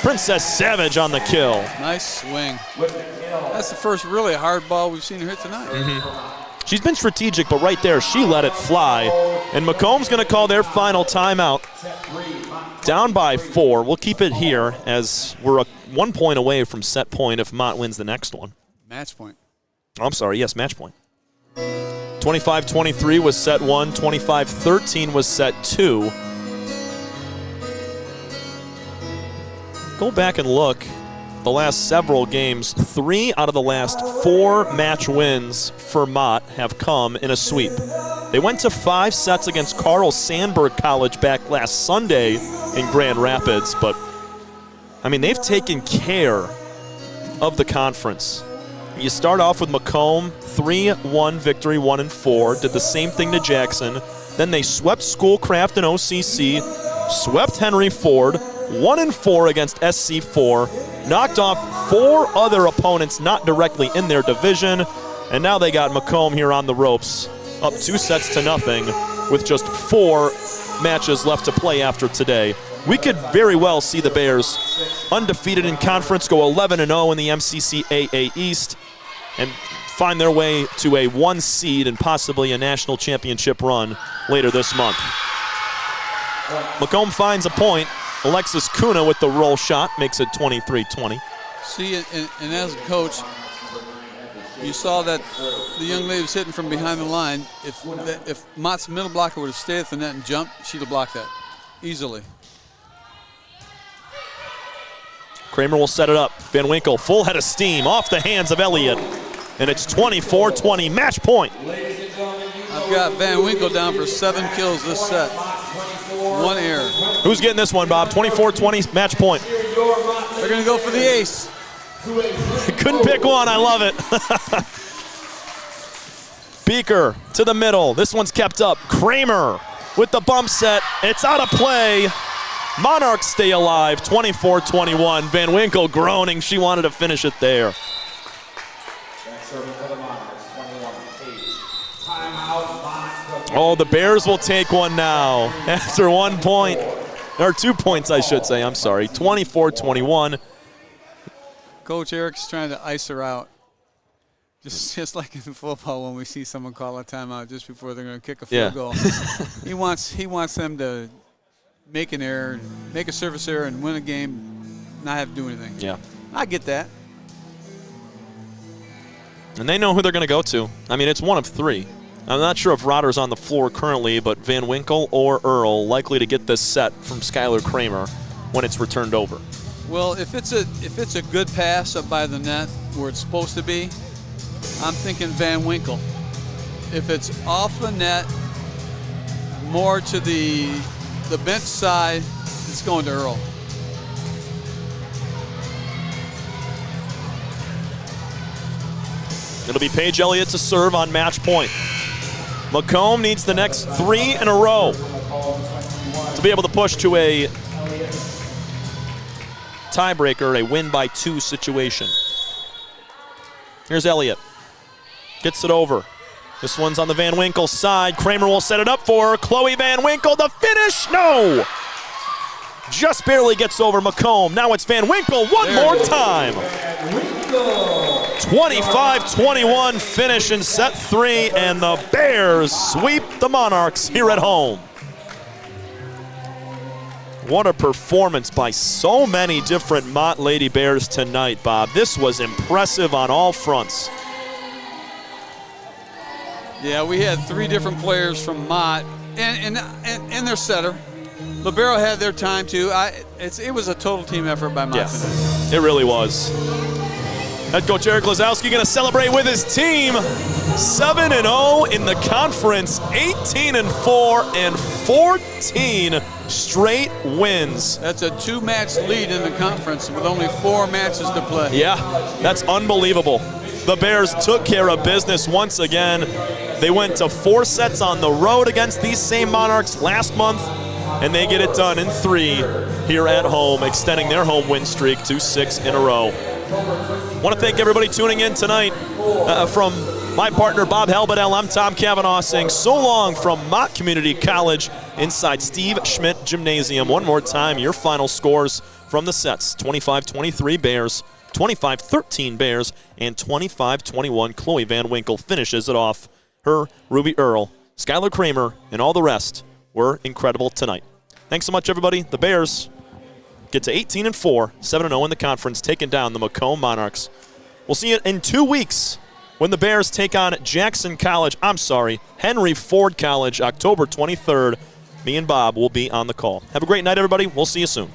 Princess Savage on the kill. Nice swing. That's the first really hard ball we've seen her hit tonight. She's been strategic, but right there, she let it fly. And Macomb's going to call their final timeout. Down by 4. We'll keep it here as we're 1 point away from set point if Mott wins the next one. Match point. I'm sorry, yes, match point. 25-23 was set 1. 25-13 was set 2. Go back and look. The last several games, 3 out of the last 4 match wins for Mott have come in a sweep. They went to 5 sets against Carl Sandburg College back last Sunday in Grand Rapids, but I mean, they've taken care of the conference. You start off with Macomb, 3-1 victory, 1-4, did the same thing to Jackson. Then they swept Schoolcraft and OCC, swept Henry Ford, 1-4 against SC4, knocked off 4 other opponents not directly in their division, and now they got Macomb here on the ropes, up 2 sets to nothing with just 4 matches left to play after today. We could very well see the Bears undefeated in conference, go 11-0 in the MCCAA East, and find their way to a 1 seed and possibly a national championship run later this month. Macomb finds a point. Alexis Kuna with the roll shot makes it 23-20. See, and as a coach, you saw that the young lady was hitting from behind the line. If Mott's middle blocker would have stayed at the net and jumped, she'd have blocked that easily. Kramer will set it up. Van Winkle, full head of steam, off the hands of Elliott. And it's 24-20, match point. I've got Van Winkle down for 7 kills this set. 1 error. Who's getting this one, Bob? 24-20, match point. They're going to go for the ace. Couldn't pick one, I love it. Beaker to the middle. This one's kept up. Kramer with the bump set. It's out of play. Monarchs stay alive, 24-21. Van Winkle groaning. She wanted to finish it there. Oh, the Bears will take one now after 1 point. Or 2 points, I should say. I'm sorry. 24-21. Coach Eric's trying to ice her out. Just like in football when we see someone call a timeout just before they're going to kick a field goal. He wants them to make an error, make a service error, and win a game, not have to do anything. Yeah. I get that. And they know who they're going to go to. I mean, it's 1 of 3. I'm not sure if Rotter's on the floor currently, but Van Winkle or Earl likely to get this set from Skylar Kramer when it's returned over. Well, if it's a good pass up by the net where it's supposed to be, I'm thinking Van Winkle. If it's off the net, more to the bench side, it's going to Earl. It'll be Paige Elliott to serve on match point. Macomb needs the next 3 in a row to be able to push to a tiebreaker, a win by 2 situation. Here's Elliott. Gets it over. This one's on the Van Winkle side. Kramer will set it up for her. Chloe Van Winkle, the finish, no! Just barely gets over Macomb. Now it's Van Winkle one more time. 25-21 finish in set 3, and the Bears sweep the Monarchs here at home. What a performance by so many different Mott Lady Bears tonight, Bob. This was impressive on all fronts. Yeah, we had 3 different players from Mott and their setter. Libero had their time too. It was a total team effort by Mott Yes, tonight. it really was. Head coach Eric Lazowski going to celebrate with his team. 7-0 in the conference, 18-4, and 14 straight wins. That's a 2-match lead in the conference with only 4 matches to play. Yeah, that's unbelievable. The Bears took care of business once again. They went to 4 sets on the road against these same Monarchs last month, and they get it done in 3 here at home, extending their home win streak to 6 in a row. I want to thank everybody tuning in tonight. From my partner Bob Halbadell, I'm Tom Cavanaugh saying so long from Mott Community College inside Steve Schmidt Gymnasium. One more time, your final scores from the sets: 25-23 Bears, 25-13 Bears, and 25-21 Chloe Van Winkle finishes it off. Her, Ruby Earl, Skylar Kramer, and all the rest were incredible tonight. Thanks so much, everybody. The Bears get to 18-4, 7-0 in the conference, taking down the Macomb Monarchs. We'll see you in 2 weeks when the Bears take on Henry Ford College, October 23rd. Me and Bob will be on the call. Have a great night, everybody. We'll see you soon.